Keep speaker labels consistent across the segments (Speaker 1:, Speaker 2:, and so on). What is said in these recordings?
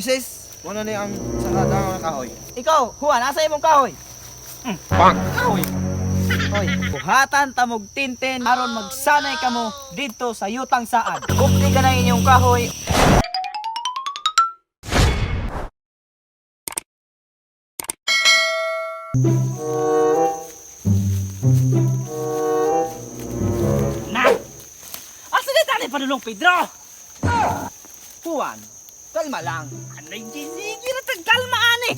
Speaker 1: Sis, ano na ang sakadang ng kahoy?
Speaker 2: Ikaw, Juan, asa imong kahoy?
Speaker 1: Pang! Kahoy!
Speaker 2: Hoy, buhatan tamog tinten aron magsanay kamo dito sa yutang saad. Kupti ka na inyong kahoy. Na! Asa di tali padulong Pedro? Juan, kalma lang. Anay gisigi na tagkalma ani.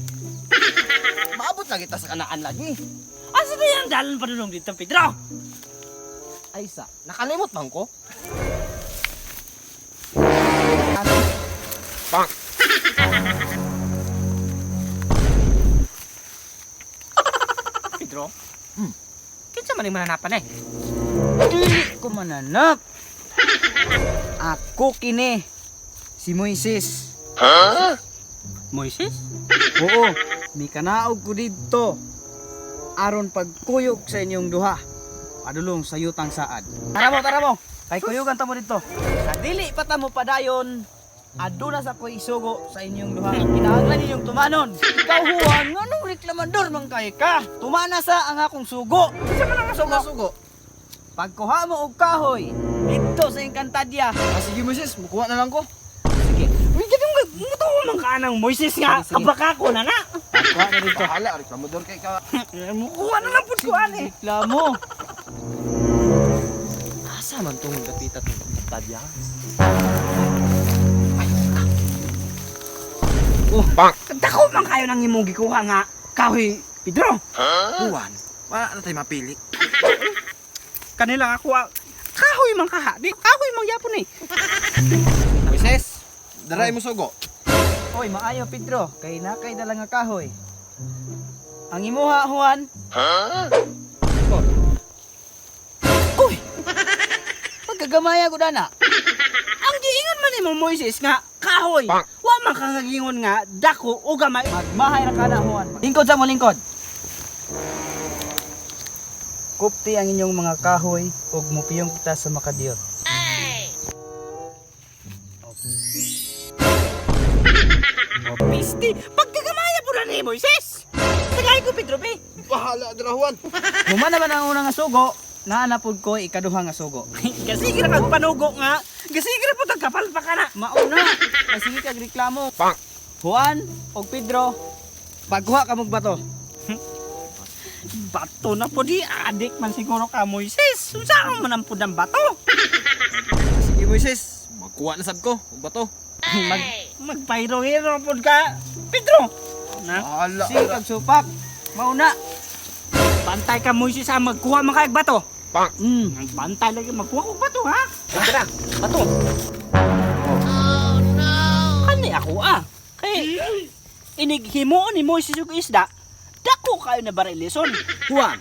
Speaker 1: Maabot na kita sa kanaan lagi.
Speaker 2: Asa di ang dalan padulong dito Pedro?
Speaker 1: Ay sa, nakalimot bang ko?
Speaker 2: Ano?
Speaker 1: Pang!
Speaker 2: Pedro? Kinsa man yung mananapan eh? Dili ko mananap. Ako kini. Si Moises. Moises? Oo. May kanaog ko dito. Aron pagkuyog sa inyong duha. Padulong sa yutang saad. Tara mo. Kay kuyugan ta mo dito. Sa dili pa ta mo padayon. Aduna sa ko'y isugo sa inyong duha. Kinahanglan ninyong tumanon. Ikaw Juan, anong reklamador man kay ka? Tumana sa ang akong sugo. Isa man ang sugo.
Speaker 1: Sugo!
Speaker 2: Pagkuha mo og kahoy dito sa Encantadya.
Speaker 1: Sige mo sis, mukuha na lang ko.
Speaker 2: Sige. Uy, ganun nga. Mutuwa man ka ng Moises nga.
Speaker 1: Sige.
Speaker 2: Kabaka ko na na.
Speaker 1: Kuha na dito. Hala, reklamador kay ka.
Speaker 2: Mukuha na lang po ko ani. Reklamo.
Speaker 1: Asa man tong kapita tong tadya?
Speaker 2: Oh, dako man kayo nang imong gikuha nga kahoy, Pedro.
Speaker 1: Juan, wala na tayo mapili.
Speaker 2: Kanila ako kahoy man kaha. Di kahoy man yapon eh.
Speaker 1: Moises, daray mo sugo.
Speaker 2: Oy, maayo Pedro, kay nakay dala nga kahoy. Ang imuha Juan. Uy! Pagkagamaya ko dana. Ang giingon man nimo Moises nga kahoy.
Speaker 1: Pang.
Speaker 2: Wa man ka ngagingon nga dako o gamay. Magmahay ra kana Juan. Lingkod sa mo lingkod. Kupti ang inyong mga kahoy ug mupiyong kita sa makadiyot. Pisti, pagkagamaya po na ni Moises. Tagay ko Pedro be.
Speaker 1: Bahala dira Juan.
Speaker 2: Muma naman ang unang nga sugo, naanapod ko ikaduha nga sugo. Kasi gira kag panugo nga, kasi gira po tagkapal pa ka na. Mauna, kasi kag reklamo.
Speaker 1: Pang!
Speaker 2: Juan og Pedro, pagkuha ka mog bato. Bato na po di, adik man siguro ka Moises. Saan mo man ang bato?
Speaker 1: Sige Moises, magkuha na sad ko. Ug bato.
Speaker 2: Magpayro-hero po ka, Pedro. Na?
Speaker 1: Bahala.
Speaker 2: Sige kag supak, mauna. Bantay ka Moises ha, magkuha man kag bato.
Speaker 1: Pang!
Speaker 2: Bantay lagi, magkuha kog bato ha. Tara, bato. Kani ako kay inighimo ni Moises ug isda. Dako kayo na barilison.
Speaker 1: Juan,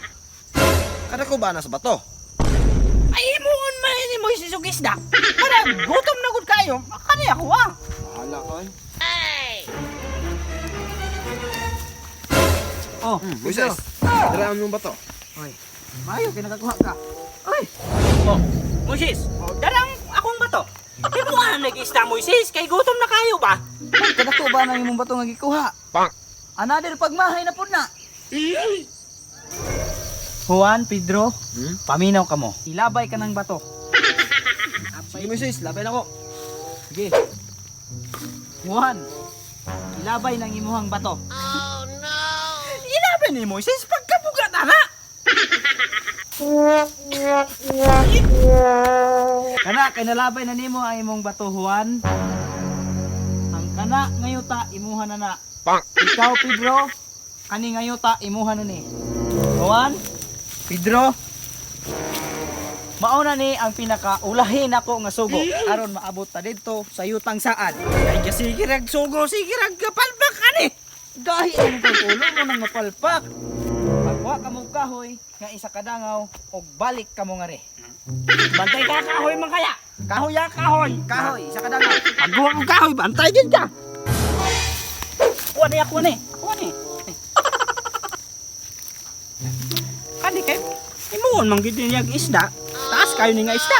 Speaker 1: kada ko ba na sa bato?
Speaker 2: Ay himuon man ni Moises ug isda. Para gutom na gud kayo. Kani ako
Speaker 1: Bahala ko eh.
Speaker 2: Oh,
Speaker 1: Moises, dira mo bato.
Speaker 2: Oy, mayo kinakakuha ka. Oy. Oh, Moises, darang akong bato. Himuon na nag-isda Moises kay gutom na kayo ba? Kadako ba nang imong bato nga gikuha?
Speaker 1: Pang!
Speaker 2: Another pagmahay na pud na. Juan, Pedro, paminaw ka mo. Ilabay ka ng bato.
Speaker 1: Sige Moises, labay na ko.
Speaker 2: Sige. Juan, ilabay ng imuhang bato. Oh no! Ilabay ni Moises pagkabugat na. Kana kay nalabay na nimo ang imong bato Juan. Ang kana ngayuta imuha na na.
Speaker 1: Pang!
Speaker 2: Ikaw Pedro, kani ngayuta imuha na ni. Juan, Pedro, mauna ni ang pinakaulahin ako nga sugo aron maabot ta didto sa yutang saad. Kay sige rag sugo, sige rag kapalpak ani. Gahi ang pagkulo mo nang mapalpak. Pagwa ka mong kahoy nga isa kadangaw og balik ka mo nga re. Bantay ka kahoy man kaya. Kahoy ya kahoy. Kahoy isa kadangaw. Pagwa ko kahoy bantay gid ka. Kuha ni ako ni. Kuha ni. Kani kay imuon man gid niya isda. Taas kayo ni nga isda.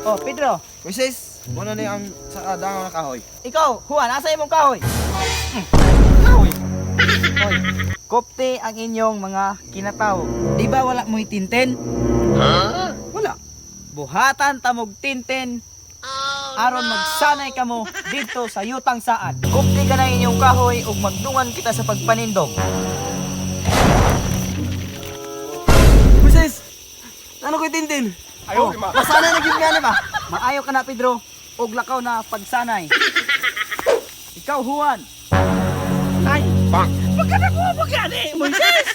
Speaker 2: Oh, Pedro.
Speaker 1: Moises, Muna ni ang sa dangaw na kahoy.
Speaker 2: Ikaw, Juan, asa imong kahoy?
Speaker 1: Kahoy.
Speaker 2: Hoy, kopte ang inyong mga kinatawo. Di ba wala mo'y tinten?
Speaker 1: Wala.
Speaker 2: Buhatan tamog tinten. Aron magsanay kamo dito sa yutang saan. Kopte ka na inyong kahoy ug magdungan kita sa pagpanindog.
Speaker 1: Moises! Ano ko'y tintin?
Speaker 2: Ayaw, masanay na gyud nga ba? Maayo ka na Pedro ug lakaw na pagsanay. Ikaw Juan.
Speaker 1: Ay! Bang!
Speaker 2: Magani, Moises!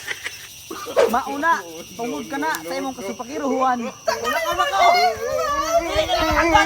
Speaker 2: Mauna, tungod ka na sa imong kasupakiro, Juan. Wala ka makaw! Dili ka na